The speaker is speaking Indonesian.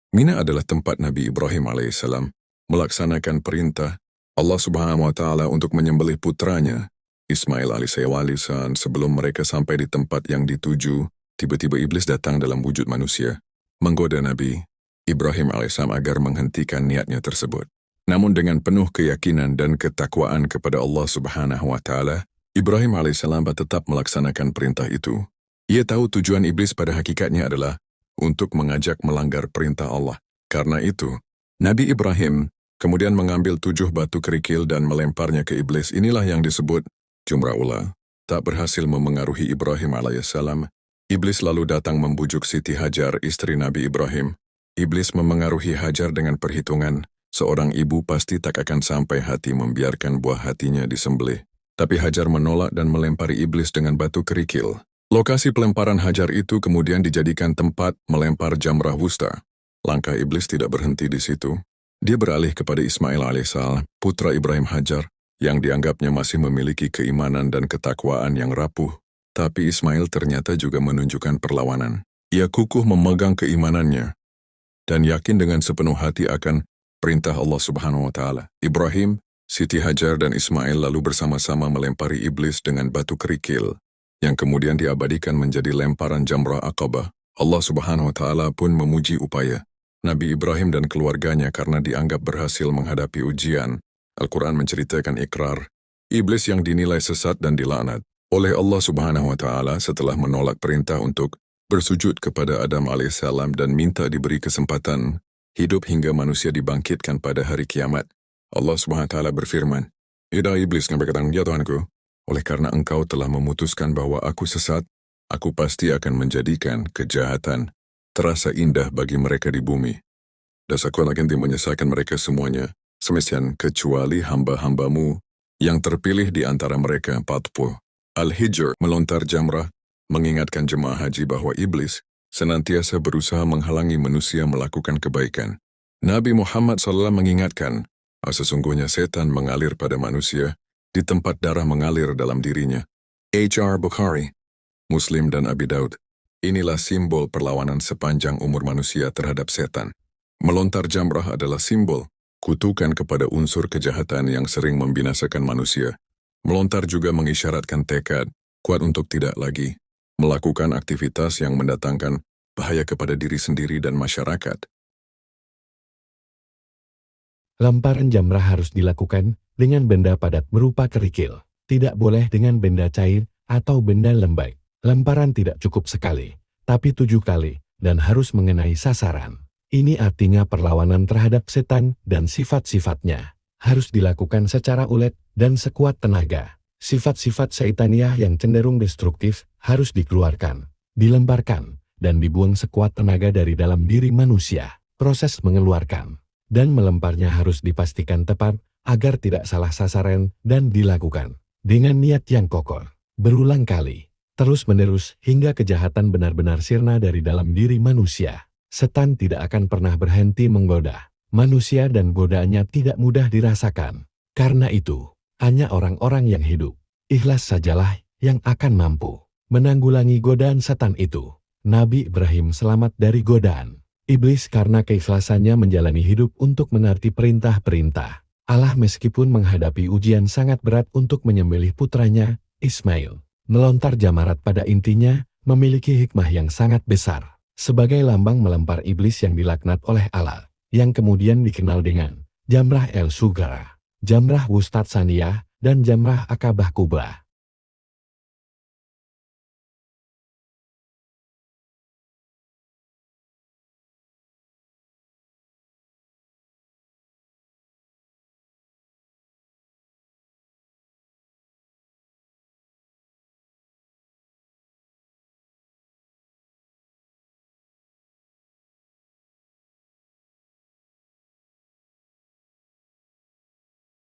Mina adalah tempat Nabi Ibrahim alaihissalam melaksanakan perintah Allah Subhanahu wa Ta'ala untuk menyembelih putranya, Ismail alaihissalam. Sebelum mereka sampai di tempat yang dituju, tiba-tiba iblis datang dalam wujud manusia, menggoda Nabi Ibrahim alaihissalam agar menghentikan niatnya tersebut. Namun dengan penuh keyakinan dan ketakwaan kepada Allah Subhanahu wa Ta'ala, Ibrahim alaihissalam tetap melaksanakan perintah itu. Ia tahu tujuan iblis pada hakikatnya adalah untuk mengajak melanggar perintah Allah. Karena itu, Nabi Ibrahim kemudian mengambil 7 batu kerikil dan melemparnya ke iblis. Inilah yang disebut jumrah ula. Tak berhasil memengaruhi Ibrahim alaihissalam, iblis lalu datang membujuk Siti Hajar, istri Nabi Ibrahim. Iblis memengaruhi Hajar dengan perhitungan, seorang ibu pasti tak akan sampai hati membiarkan buah hatinya disembelih. Tapi Hajar menolak dan melempari iblis dengan batu kerikil. Lokasi pelemparan Hajar itu kemudian dijadikan tempat melempar jamrah wusta. Langkah iblis tidak berhenti di situ. Dia beralih kepada Ismail alaihissalam, putra Ibrahim Hajar, yang dianggapnya masih memiliki keimanan dan ketakwaan yang rapuh. Tapi Ismail ternyata juga menunjukkan perlawanan. Ia kukuh memegang keimanannya dan yakin dengan sepenuh hati akan perintah Allah Subhanahu wa Ta'ala. Ibrahim, Siti Hajar dan Ismail lalu bersama-sama melempari iblis dengan batu kerikil, yang kemudian diabadikan menjadi lemparan jamrah Aqabah. Allah Subhanahu wa Ta'ala pun memuji upaya Nabi Ibrahim dan keluarganya karena dianggap berhasil menghadapi ujian. Al-Quran menceritakan ikrar iblis yang dinilai sesat dan dilaknat oleh Allah Subhanahu wa Ta'ala setelah menolak perintah untuk bersujud kepada Adam alaihissalam dan minta diberi kesempatan hidup hingga manusia dibangkitkan pada hari kiamat. Allah Subhanahu wa Ta'ala berfirman, "Ida iblis yang berkata, ya Tuhanku, oleh karena engkau telah memutuskan bahwa aku sesat, aku pasti akan menjadikan kejahatan terasa indah bagi mereka di bumi. Dan aku akan menyesatkan mereka semuanya, semestian kecuali hamba-hambamu yang terpilih di antara mereka 40." Al-Hijr melontar jamrah mengingatkan jemaah haji bahwa iblis senantiasa berusaha menghalangi manusia melakukan kebaikan. Nabi Muhammad SAW mengingatkan, sesungguhnya setan mengalir pada manusia di tempat darah mengalir dalam dirinya. H.R. Bukhari, Muslim dan Abi Daud. Inilah simbol perlawanan sepanjang umur manusia terhadap setan. Melontar jamrah adalah simbol kutukan kepada unsur kejahatan yang sering membinasakan manusia. Melontar juga mengisyaratkan tekad kuat untuk tidak lagi melakukan aktivitas yang mendatangkan bahaya kepada diri sendiri dan masyarakat. Lemparan jamrah harus dilakukan dengan benda padat berupa kerikil. Tidak boleh dengan benda cair atau benda lembek. Lemparan tidak cukup sekali, tapi 7 kali, dan harus mengenai sasaran. Ini artinya perlawanan terhadap setan dan sifat-sifatnya harus dilakukan secara ulet dan sekuat tenaga. Sifat-sifat syaitaniah yang cenderung destruktif harus dikeluarkan, dilemparkan, dan dibuang sekuat tenaga dari dalam diri manusia. Proses mengeluarkan dan melemparnya harus dipastikan tepat agar tidak salah sasaran dan dilakukan dengan niat yang kokoh, berulang kali, terus-menerus hingga kejahatan benar-benar sirna dari dalam diri manusia. Setan tidak akan pernah berhenti menggoda manusia dan godaannya tidak mudah dirasakan. Karena itu, hanya orang-orang yang hidup ikhlas sajalah yang akan mampu menanggulangi godaan setan itu. Nabi Ibrahim selamat dari godaan iblis karena keikhlasannya menjalani hidup untuk menaati perintah-perintah Allah meskipun menghadapi ujian sangat berat untuk menyembelih putranya, Ismail. Melontar jamarat pada intinya memiliki hikmah yang sangat besar. Sebagai lambang melempar iblis yang dilaknat oleh Allah, yang kemudian dikenal dengan Jamrah El-Sughra, Jamrah Wustat Saniyah, dan Jamrah Aqabah Kubra.